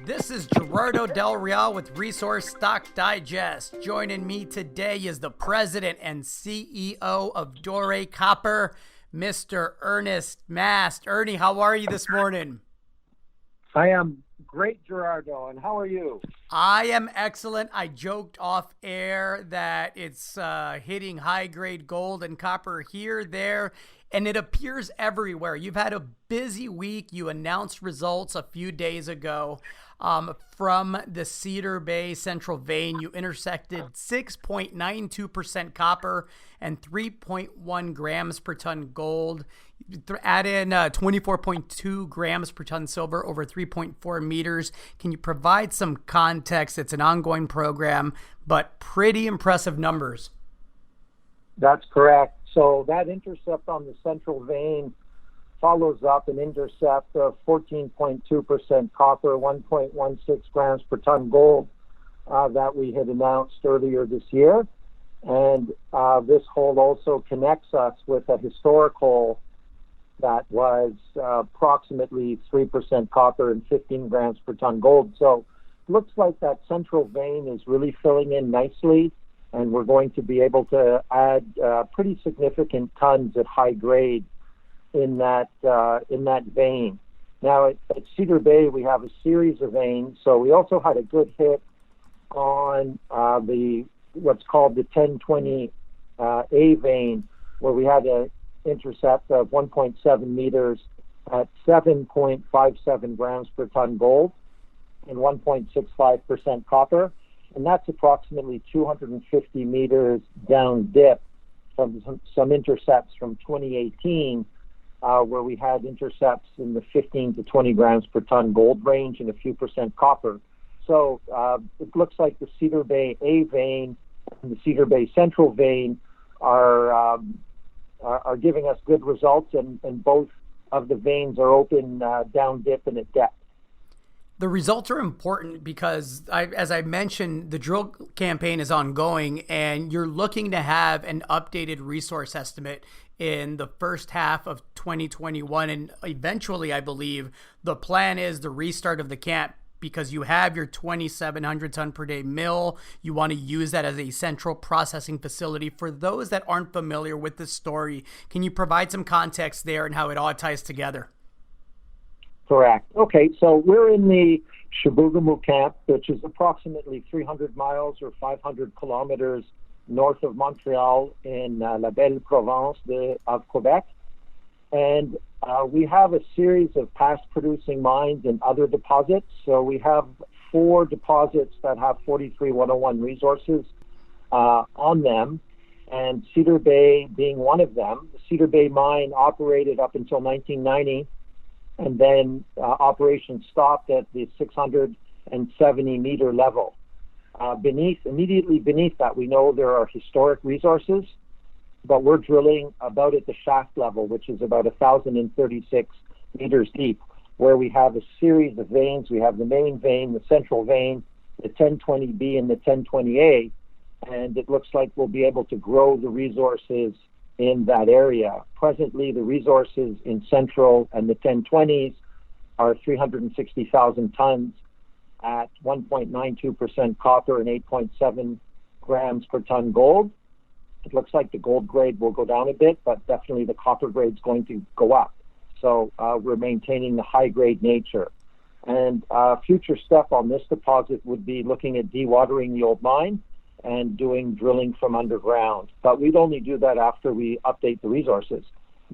This is Gerardo Del Real with Resource Stock Digest. Joining me today is the president and CEO of Dore Copper, Mr. Ernest Mast. Ernie, how are you this morning? I am great, Gerardo, and how are you? I am excellent. I joked off air that it's hitting high-grade gold and copper here, there, and it appears everywhere. You've had a busy week. You announced results a few days ago from the Cedar Bay Central Vein. You intersected 6.92% copper and 3.1 grams per ton gold. Add in 24.2 grams per ton silver over 3.4 meters. Can you provide some context? It's an ongoing program, but pretty impressive numbers. That's correct. So that intercept on the central vein follows up an intercept of 14.2% copper, 1.16 grams per ton gold that we had announced earlier this year. And this hole also connects us with a historic hole that was approximately 3% copper and 15 grams per ton gold. So it looks like that central vein is really filling in nicely, and we're going to be able to add pretty significant tons at high grade in that vein. Now at Cedar Bay, we have a series of veins. So we also had a good hit on what's called the 1020 A vein, where we had a intercept of 1.7 meters at 7.57 grams per ton gold and 1.65% copper. And that's approximately 250 meters down dip from some intercepts from 2018, where we had intercepts in the 15 to 20 grams per ton gold range and a few percent copper. So it looks like the Cedar Bay A vein and the Cedar Bay Central vein are giving us good results, and both of the veins are open down dip and at depth. The results are important because, as I mentioned, the drill campaign is ongoing, and you're looking to have an updated resource estimate in the first half of 2021. And eventually, I believe, the plan is the restart of the camp, because you have your 2,700 ton per day mill. You want to use that as a central processing facility. For those that aren't familiar with this story, can you provide some context there and how it all ties together? Correct. Okay, so we're in the Chibougamau camp, which is approximately 300 miles or 500 kilometers north of Montreal in La Belle Province of Quebec. And we have a series of past producing mines and other deposits. So we have 4 deposits that have 43-101 resources on them, and Cedar Bay being one of them. The Cedar Bay mine operated up until 1990, and then operations stopped at the 670 meter level. Immediately beneath that, we know there are historic resources, but we're drilling about at the shaft level, which is about 1,036 meters deep, where we have a series of veins. We have the main vein, the central vein, the 1020B and the 1020A, and it looks like we'll be able to grow the resources in that area. Presently, the resources in central and the 1020s are 360,000 tons at 1.92% copper and 8.7 grams per ton gold. It looks like the gold grade will go down a bit, but definitely the copper grade is going to go up. So we're maintaining the high grade nature. And future step on this deposit would be looking at dewatering the old mine and doing drilling from underground. But we'd only do that after we update the resources.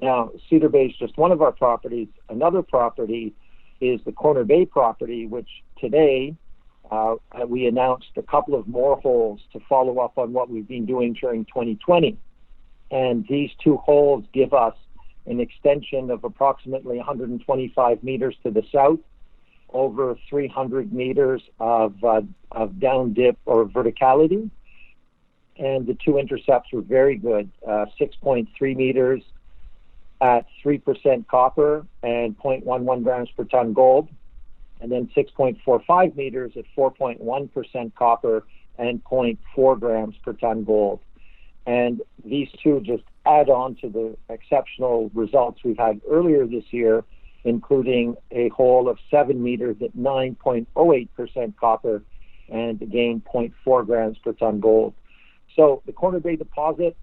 Now, Cedar Bay is just one of our properties. Another property is the Corner Bay property, which today we announced a couple of more holes to follow up on what we've been doing during 2020. And these 2 holes give us an extension of approximately 125 meters to the south, over 300 meters of down dip or verticality. And the 2 intercepts were very good, 6.3 meters at 3% copper and 0.11 grams per ton gold, and then 6.45 meters at 4.1% copper and 0.4 grams per ton gold. And these 2 just add on to the exceptional results we've had earlier this year including a hole of 7 meters at 9.08% copper and again 0.4 grams per ton gold. So the Corner Bay deposit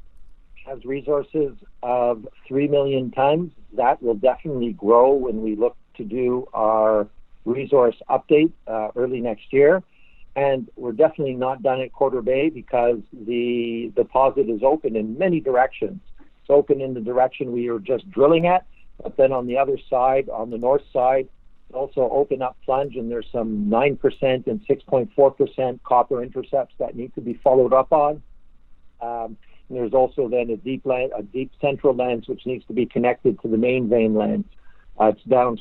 has resources of 3 million tons. That will definitely grow when we look to do our resource update early next year. And we're definitely not done at Corner Bay because the deposit is open in many directions. It's open in the direction we were just drilling at, but then on the other side, on the north side, also open up plunge, and there's some 9% and 6.4% copper intercepts that need to be followed up on. And there's also then a deep central lens which needs to be connected to the main vein lens. It's down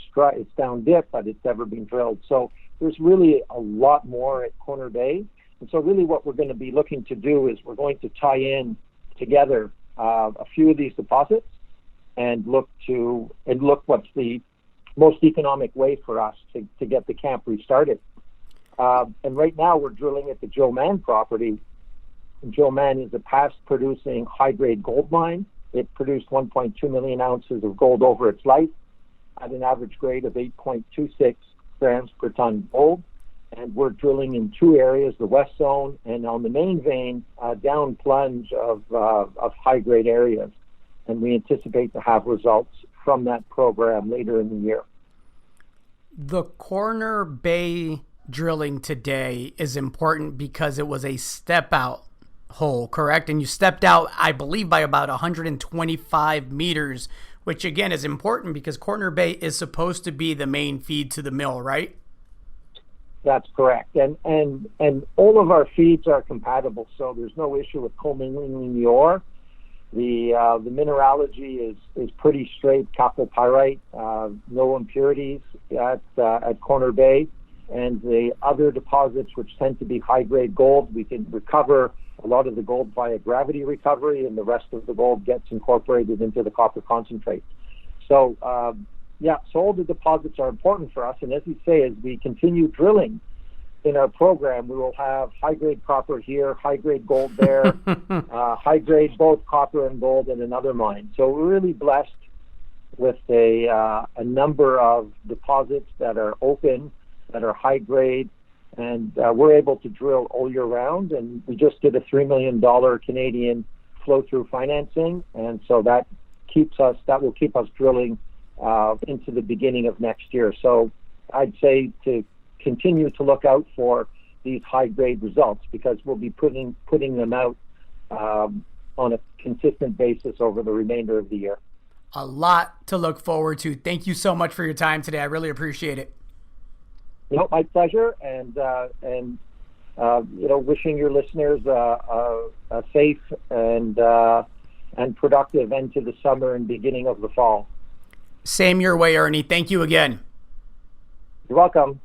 dip, but it's never been drilled. So there's really a lot more at Corner Bay. And so really what we're going to be looking to do is we're going to tie in together a few of these deposits and look what's the most economic way for us to get the camp restarted. And right now we're drilling at the Joe Mann property. And Joe Mann is a past producing high-grade gold mine. It produced 1.2 million ounces of gold over its life at an average grade of 8.26 grams per ton gold. And we're drilling in two areas, the west zone and on the main vein, down plunge of high-grade areas. And we anticipate to have results from that program later in the year. The Corner Bay drilling today is important because it was a step-out hole, correct? And you stepped out, I believe, by about 125 meters, which again is important because Corner Bay is supposed to be the main feed to the mill, right? That's correct. And all of our feeds are compatible, so there's no issue with commingling the ore. The mineralogy is pretty straight, chalcopyrite, no impurities at Corner Bay. And the other deposits, which tend to be high-grade gold, we can recover a lot of the gold via gravity recovery, and the rest of the gold gets incorporated into the copper concentrate. So, so all the deposits are important for us. And as you say, as we continue drilling in our program, we will have high-grade copper here, high-grade gold there, high-grade both copper and gold in another mine. So we're really blessed with a number of deposits that are open, that are high-grade, and we're able to drill all year round. And we just did a $3 million Canadian flow-through financing, and so that will keep us drilling into the beginning of next year. So I'd say to continue to look out for these high-grade results because we'll be putting them out on a consistent basis over the remainder of the year. A lot to look forward to. Thank you so much for your time today. I really appreciate it. No, my pleasure, and wishing your listeners a safe and productive end to the summer and beginning of the fall. Same your way, Ernie. Thank you again. You're welcome.